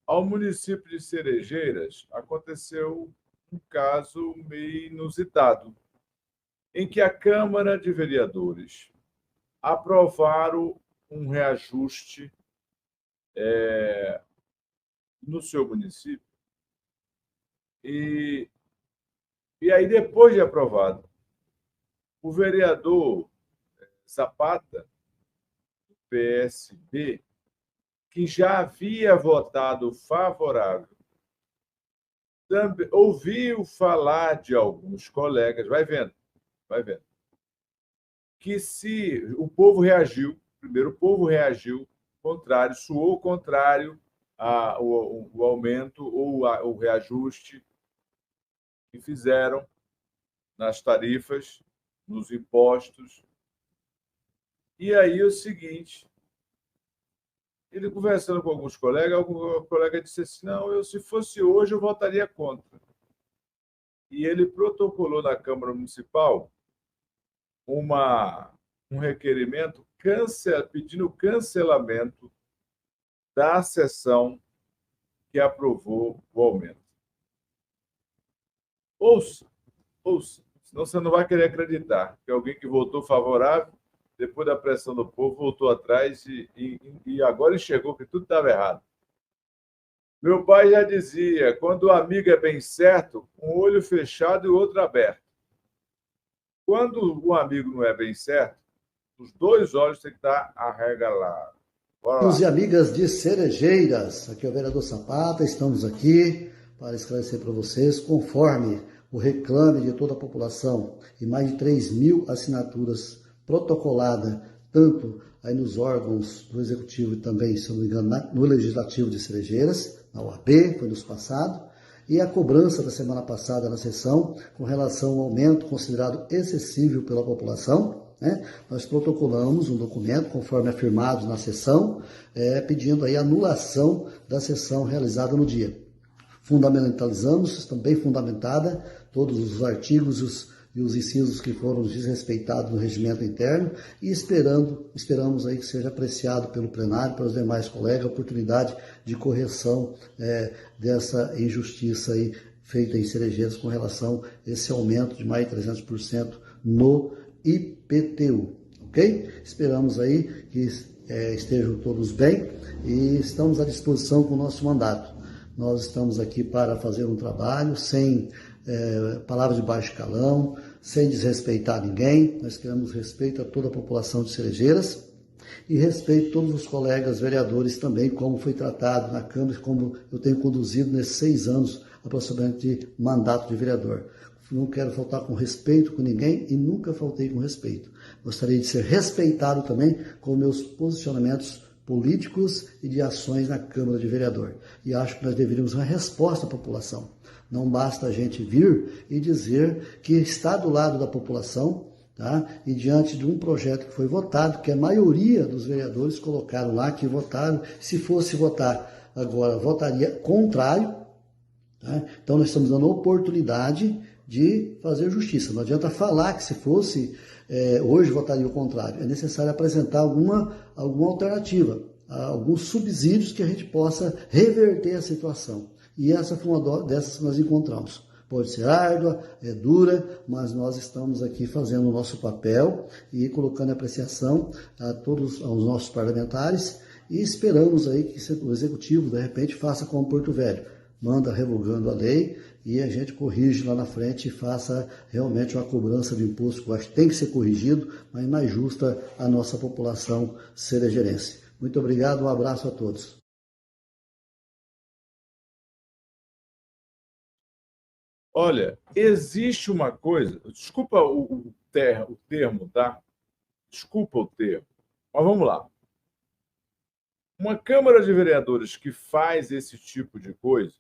Ao município de Cerejeiras, aconteceu um caso meio inusitado, em que a Câmara de Vereadores aprovaram um reajuste no seu município. E aí, depois de aprovado, o vereador Zapata, do PSB, que já havia votado favorável, também ouviu falar de alguns colegas, vai vendo, que se o povo reagiu, primeiro o povo reagiu contrário, soou contrário ao aumento ou o reajuste que fizeram nas tarifas, nos impostos. E aí o seguinte, ele conversando com alguns colegas, algum colega disse assim, não, se fosse hoje eu votaria contra. E ele protocolou na Câmara Municipal um requerimento pedindo cancelamento da sessão que aprovou o aumento. Ouça, senão você não vai querer acreditar que alguém que votou favorável, depois da pressão do povo, voltou atrás e agora enxergou que tudo estava errado. Meu pai já dizia, quando o amigo é bem certo, um olho fechado e o outro aberto. Quando o amigo não é bem certo, os dois olhos têm que estar arregalados. Amigos e amigas de Cerejeiras, aqui é o vereador Zapata, estamos aqui para esclarecer para vocês, conforme o reclame de toda a população e mais de 3.000 assinaturas protocoladas, tanto aí nos órgãos do Executivo e também, se não me engano, no Legislativo de Cerejeiras, na OAB, foi nos passado, e a cobrança da semana passada na sessão com relação ao aumento considerado excessivo pela população. Nós protocolamos um documento, conforme afirmado na sessão, pedindo aí anulação da sessão realizada no dia. Fundamentalizamos, também fundamentada, todos os artigos e os incisos que foram desrespeitados no regimento interno e esperamos aí que seja apreciado pelo plenário, pelos demais colegas, a oportunidade de correção dessa injustiça aí feita em Cerejeiras com relação a esse aumento de mais de 300% no IPTU, ok? Esperamos aí que estejam todos bem e estamos à disposição com o nosso mandato. Nós estamos aqui para fazer um trabalho sem palavras de baixo calão, sem desrespeitar ninguém. Nós queremos respeito a toda a população de Cerejeiras e respeito a todos os colegas vereadores também, como foi tratado na Câmara, como eu tenho conduzido nesses 6 anos aproximadamente de mandato de vereador. Não quero faltar com respeito com ninguém e nunca faltei com respeito. Gostaria de ser respeitado também com meus posicionamentos políticos e de ações na Câmara de Vereador. E acho que nós deveríamos uma resposta à população. Não basta a gente vir e dizer que está do lado da população, tá? E diante de um projeto que foi votado, que a maioria dos vereadores colocaram lá, que votaram, se fosse votar agora, votaria contrário. Tá? Então nós estamos dando oportunidade de fazer justiça. Não adianta falar que se fosse hoje votaria o contrário. É necessário apresentar alguma alternativa, alguns subsídios que a gente possa reverter a situação. E essa foi uma dessas que nós encontramos. Pode ser árdua, é dura, mas nós estamos aqui fazendo o nosso papel e colocando apreciação aos nossos parlamentares e esperamos aí que o Executivo, de repente, faça como Porto Velho. Manda revogando a lei e a gente corrige lá na frente e faça realmente uma cobrança de imposto que eu acho que tem que ser corrigido, mas mais justa à nossa população cerejerense. Muito obrigado, um abraço a todos. Olha, existe uma coisa, desculpa o termo, tá? Desculpa o termo, mas vamos lá. Uma Câmara de Vereadores que faz esse tipo de coisa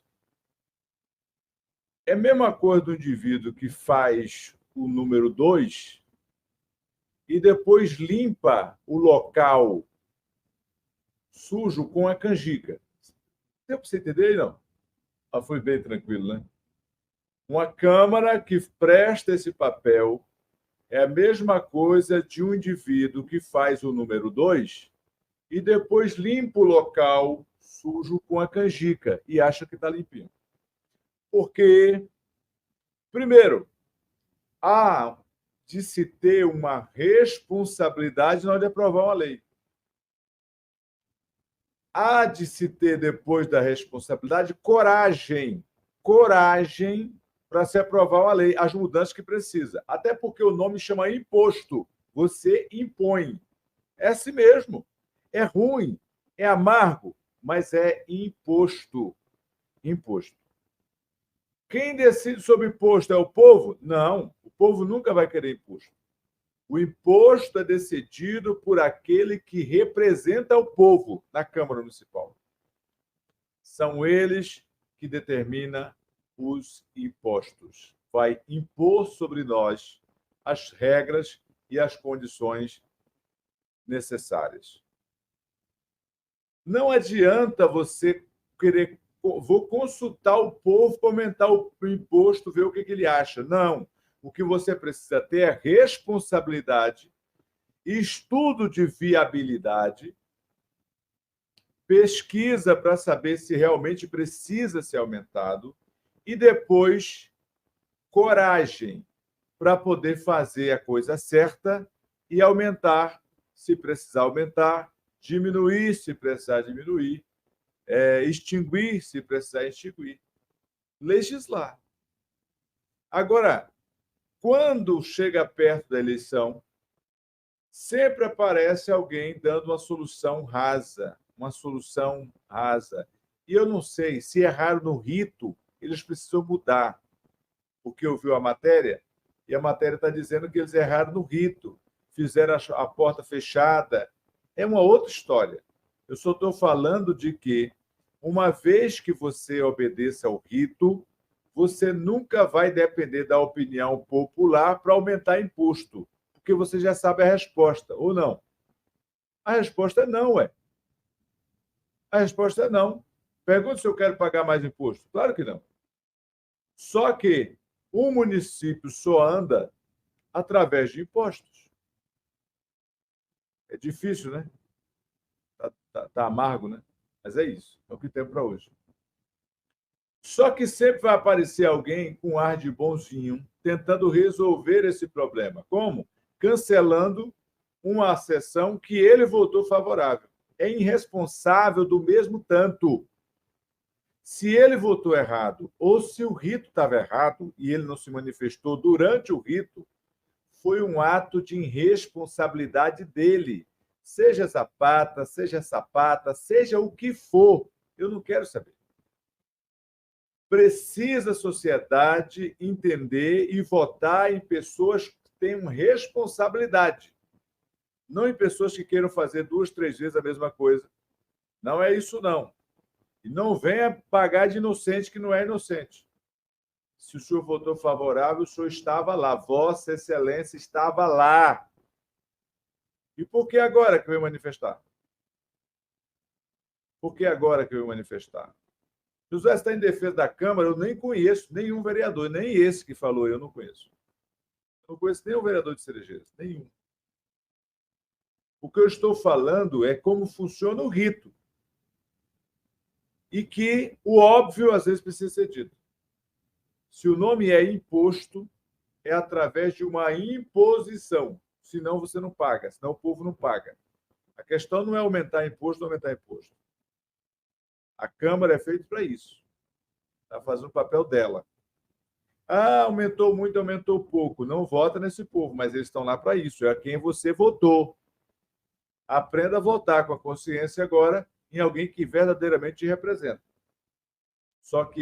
é a mesma coisa do indivíduo que faz o número 2 e depois limpa o local sujo com a canjica. Deu para você entender, não? Foi bem tranquilo, né? Uma Câmara que presta esse papel é a mesma coisa de um indivíduo que faz o número 2 e depois limpa o local sujo com a canjica e acha que está limpinho. Porque, primeiro, há de se ter uma responsabilidade na hora de aprovar uma lei. Há de se ter, depois da responsabilidade, coragem para se aprovar uma lei, as mudanças que precisa. Até porque o nome chama imposto. Você impõe. É assim mesmo. É ruim, é amargo, mas é imposto. Imposto. Quem decide sobre imposto é o povo? Não, o povo nunca vai querer imposto. O imposto é decidido por aquele que representa o povo na Câmara Municipal. São eles que determinam os impostos. Vai impor sobre nós as regras e as condições necessárias. Não adianta você querer, vou consultar o povo para aumentar o imposto, ver o que ele acha. Não. O que você precisa ter é responsabilidade, estudo de viabilidade, pesquisa para saber se realmente precisa ser aumentado e depois coragem para poder fazer a coisa certa e aumentar, se precisar aumentar, diminuir, se precisar diminuir, extinguir, se precisar extinguir, legislar. Agora, quando chega perto da eleição, sempre aparece alguém dando uma solução rasa, E eu não sei se erraram no rito, eles precisam mudar, porque eu vi a matéria, e a matéria está dizendo que eles erraram no rito, fizeram a porta fechada. É uma outra história. Eu só estou falando de que, uma vez que você obedeça ao rito, você nunca vai depender da opinião popular para aumentar imposto, porque você já sabe a resposta, ou não? A resposta é não, A resposta é não. Pergunta se eu quero pagar mais imposto. Claro que não. Só que o município só anda através de impostos. É difícil, né? Tá amargo, né? Mas é isso. É o que tem para hoje. Só que sempre vai aparecer alguém com ar de bonzinho, tentando resolver esse problema. Como? Cancelando uma sessão que ele votou favorável. É irresponsável do mesmo tanto. Se ele votou errado ou se o rito estava errado e ele não se manifestou durante o rito, foi um ato de irresponsabilidade dele. Seja Zapata, seja Sapata, seja o que for, eu não quero saber. Precisa a sociedade entender e votar em pessoas que tenham responsabilidade, não em pessoas que queiram fazer 2, 3 vezes a mesma coisa. Não é isso, não. E não venha pagar de inocente que não é inocente. Se o senhor votou favorável, o senhor estava lá. Vossa Excelência estava lá. E por que agora que veio manifestar? Por que agora que veio manifestar? José está em defesa da Câmara, eu nem conheço nenhum vereador, nem esse que falou, eu não conheço. Eu não conheço nenhum vereador de Cerejeiras, nenhum. O que eu estou falando é como funciona o rito. E que o óbvio, às vezes, precisa ser dito. Se o nome é imposto, é através de uma imposição. Senão você não paga, senão o povo não paga. A questão não é aumentar imposto ou aumentar imposto. A Câmara é feita para isso. Está fazendo o papel dela. Ah, aumentou muito, aumentou pouco. Não vota nesse povo, mas eles estão lá para isso. É a quem você votou. Aprenda a votar com a consciência agora em alguém que verdadeiramente te representa. Só que